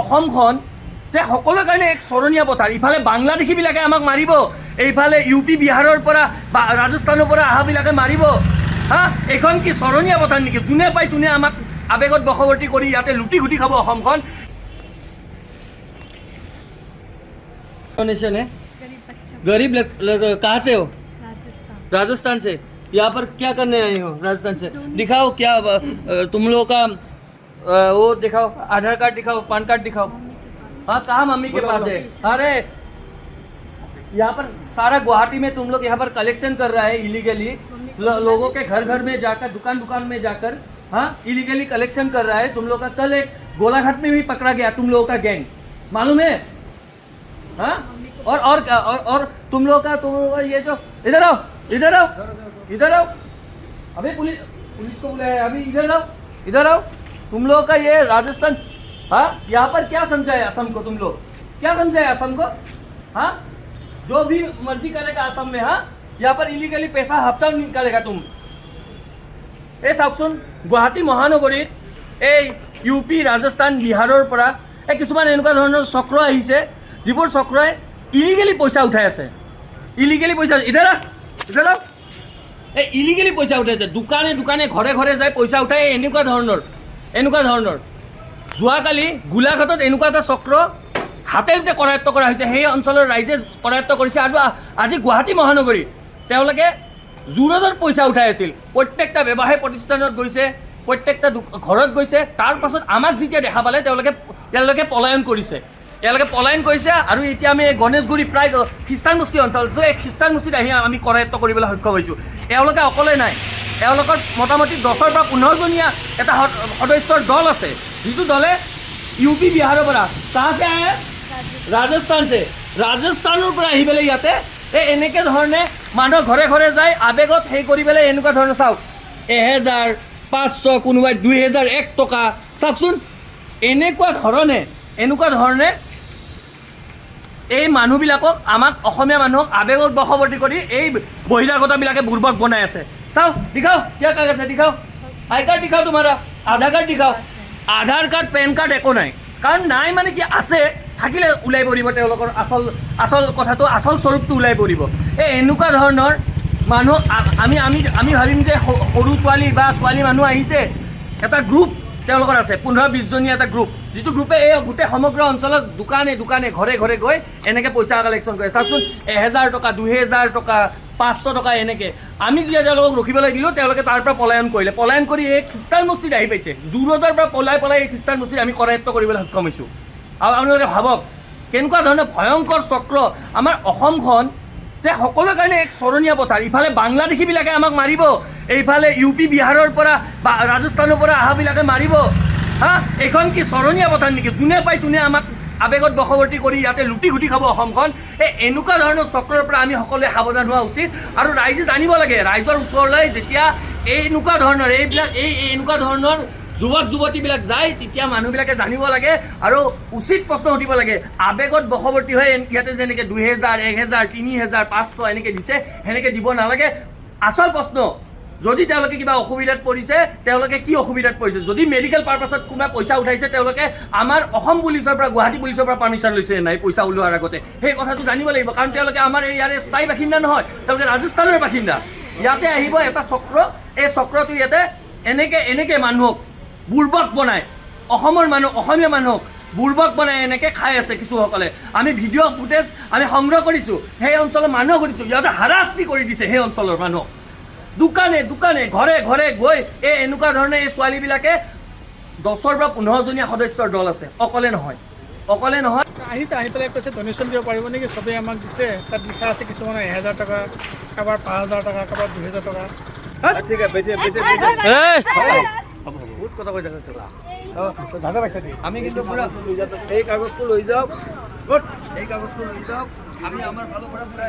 অসমখন যে সকলোৰে কাৰণে এক স্মৰণীয় পথাৰ। ইফালে বাংলাদেশীবিলাকে আমাক মাৰিব, এইফালে ইউ পি বিহাৰৰ পৰা বা ৰাজস্থানৰ পৰা অহাবিলাকে মাৰিব। হা, এইখন কি স্মৰণীয় পথাৰ নেকি? যোনে পাই তোনে আমাক আৱেগত বশৱৰ্তী কৰি ইয়াতে লুটি ঘুটি খাব অসমখন। गरीब कहाँ से हो? राजस्थान से। यहाँ पर क्या करने आए हो? राजस्थान से। दिखाओ क्या तुम लोगों का वो दिखाओ, आधार कार्ड दिखाओ, पैन कार्ड दिखाओ। हाँ, कहाँ मम्मी के पास है? अरे यहाँ पर सारा गुवाहाटी में तुम लोग यहाँ पर कलेक्शन कर रहा है इलीगली, लोगों के घर घर में जाकर, दुकान दुकान में जाकर, हाँ, इलीगली कलेक्शन कर रहा है तुम लोग का। कल एक गोलाघाट में भी पकड़ा गया तुम लोगों का गैंग, मालूम है? हाँ, और तुम लोग का ये जो इधर आओ, इधर आओ, इधर आओ। अभी पुलिस को बुलाया, अभी इधर आओ। तुम लोग का ये राजस्थान, हाँ, यहाँ पर क्या समझा है असम को? तुम लोग क्या समझा है असम को? हाँ, जो भी मर्जी करेगा असम में, हाँ, यहाँ पर इलीगली पैसा हफ्ता निकालेगा तुम। এই চাওকচোন, গুৱাহাটী মহানগৰীত এই ইউ পি, ৰাজস্থান, বিহাৰৰ পৰা এই কিছুমান এনেকুৱা ধৰণৰ চক্ৰ আহিছে, যিবোৰ চক্ৰই ইলিগেলি পইচা উঠাই আছে। ইলিগেলি পইচা, ইধৰ এই ইলিগেলি পইচা উঠাই আছে। দোকানে দোকানে, ঘৰে ঘৰে যায় পইচা উঠাই। এনেকুৱা ধৰণৰ যোৱাকালি গোলাঘাটত এনেকুৱা এটা চক্ৰ হাতে কৰায়ত্ব কৰা হৈছে। সেই অঞ্চলৰ ৰাইজে কৰায়ত্ব কৰিছে। আৰু আজি গুৱাহাটী মহানগৰীত তেওঁলোকে জোৰদৰ পইচা উঠাই আছিল। প্ৰত্যেকটা ব্যৱসায় প্ৰতিষ্ঠানত গৈছে, প্ৰত্যেকটা ঘৰত গৈছে। তাৰ পাছত আমাক যেতিয়া দেখা পালে তেওঁলোকে পলায়ন কৰিছে। আৰু এতিয়া আমি এই গণেশগুৰি প্ৰায় খ্ৰীষ্টান বস্তি অঞ্চল, চ' এই খ্ৰীষ্টান বস্তিত আহি আমি কৰায়ত্ব কৰিবলৈ সক্ষম হৈছোঁ। এওঁলোকে অকলে নাই, এওঁলোকৰ মোটামুটি 10 বা 15 জনীয়া এটা সদস্যৰ দল আছে, যিটো দলে ইউ পি বিহাৰৰ পৰা, কাহ চে আহে? ৰাজস্থানৰ পৰা আহি পেলাই ইয়াতে এনেকৈ ধৰণে মানুহৰ ঘৰে ঘৰে যায়, আৱেগত সেই কৰি পেলাই এনেকুৱা ধৰণৰ। চাওক, 1000, 500, কোনোবাই 2001 টকা। চাওকচোন, এনেকুৱা ধৰণে এই মানুহবিলাকক, আমাক অসমীয়া মানুহক আৱেগত বশৱৰ্তী কৰি এই বহিৰাগতবিলাকে বুৰ্বক বনাই আছে। চাও, দিখাও কিয় কাগজ আছে, দিখাও। আই কাৰ্ড দিখাও, তোমাৰ আধাৰ কাৰ্ড দিখাও। আধাৰ কাৰ্ড, পেন কাৰ্ড একো নাই। কাৰণ নাই মানে কি, আছে, থাকিলে ওলাই পৰিব তেওঁলোকৰ আচল কথাটো, আচল স্বৰূপটো ওলাই পৰিব। এই এনেকুৱা ধৰণৰ মানুহ আমি ভাবিম যে সৰু ছোৱালী বা ছোৱালী মানুহ আহিছে, এটা গ্ৰুপ তেওঁলোকৰ আছে, 15-20 জনীয়া এটা গ্ৰুপ, যিটো গ্ৰুপে এই গোটেই সমগ্ৰ অঞ্চলত দোকানে দোকানে, ঘৰে ঘৰে গৈ এনেকৈ পইচা কালেকশ্যন কৰে। চাওকচোন, 1000 টকা, 2000 টকা, 500 টকা এনেকৈ। আমি যেতিয়া তেওঁলোকক ৰখিবলৈ দিলোঁ, তেওঁলোকে তাৰ পৰা পলায়ন কৰিলে। পলায়ন কৰি এই খ্ৰীষ্টান বস্তিত আহি পাইছে। জোৰদৰ পৰা পলাই এই খ্ৰীষ্টান বস্তিত আমি কৰায়ত্ব কৰিবলৈ সক্ষম হৈছোঁ। আৰু আপোনালোকে ভাবক, কেনেকুৱা ধৰণৰ ভয়ংকৰ চক্ৰ। আমাৰ অসমখন যে সকলোৰে কাৰণে এক স্মৰণীয় পথাৰ। ইফালে বাংলাদেশীবিলাকে আমাক মাৰিব, এইফালে ইউ পি বিহাৰৰ পৰা বা ৰাজস্থানৰ পৰা অহাবিলাকে মাৰিব। হা, এইখন কি স্মৰণীয় পথাৰ নেকি? যোনে পাই তোনে আমাক আৱেগত বশৱৰ্তী কৰি ইয়াতে লুটি ঘুটি খাব অসমখন। এনেকুৱা ধৰণৰ চক্ৰৰ পৰা আমি সকলোৱে সাৱধান হোৱা উচিত। আৰু ৰাইজে জানিব লাগে, ৰাইজৰ ওচৰলৈ যেতিয়া এনেকুৱা ধৰণৰ এনেকুৱা ধৰণৰ যুৱক যুৱতীবিলাক যায়, তেতিয়া মানুহবিলাকে জানিব লাগে আৰু উচিত প্ৰশ্ন সুধিব লাগে। আৱেগত বশৱৰ্তী হৈ ইয়াতে যেনেকৈ 2000, 1000, 3000, 500 এনেকৈ দিছে, সেনেকৈ দিব নালাগে। আচল প্ৰশ্ন, যদি তেওঁলোকে কিবা অসুবিধাত পৰিছে, তেওঁলোকে কি অসুবিধাত পৰিছে? যদি মেডিকেল পাৰপাছত কোনোবা পইচা উঠাইছে, তেওঁলোকে আমাৰ অসম পুলিচৰ পৰা, গুৱাহাটী পুলিচৰ পৰা পাৰ্মিশ্যন লৈছে নাই পইচা ওলোৱাৰ আগতে? সেই কথাটো জানিব লাগিব। কাৰণ তেওঁলোকে আমাৰ ইয়াৰে স্থায়ী বাসিন্দা নহয়, তেওঁলোকে ৰাজস্থানৰ বাসিন্দা। ইয়াতে আহিব এটা চক্ৰ, এই চক্ৰটো ইয়াতে এনেকৈ মানুহক বুৰ্বক বনায়, অসমীয়া মানুহক বুৰ্বক বনাই এনেকৈ খাই আছে কিছুসকলে। আমি ভিডিঅ' ফুটেজ আমি সংগ্ৰহ কৰিছোঁ, সেই অঞ্চলৰ মানুহক সুধিছোঁ, সিহঁতে হাৰাশাস্তি কৰি দিছে সেই অঞ্চলৰ মানুহক। দোকানে দোকানে, ঘৰে ঘৰে গৈ এনেকুৱা ধৰণে এই ছোৱালীবিলাকে 10 বা 15 জনীয়া সদস্যৰ দল আছে, অকলে নহয়। আহিছে, আহি পেলাই কৈছে ডনেশ্যন দিব পাৰিব নেকি? চবেই আমাক দিছে, তাত লিখা আছে কিছুমানে 1000 টকা, কাৰোবাৰ 5000 টকা, কাৰোবাৰ 2000 টকা। ঠিক আছে, বহুত কথা কৈ থাকে। আমি কিন্তু পুৰা এই কাগজটো লৈ যাওক, আমি আমাৰ ফালৰ পৰা পুৰা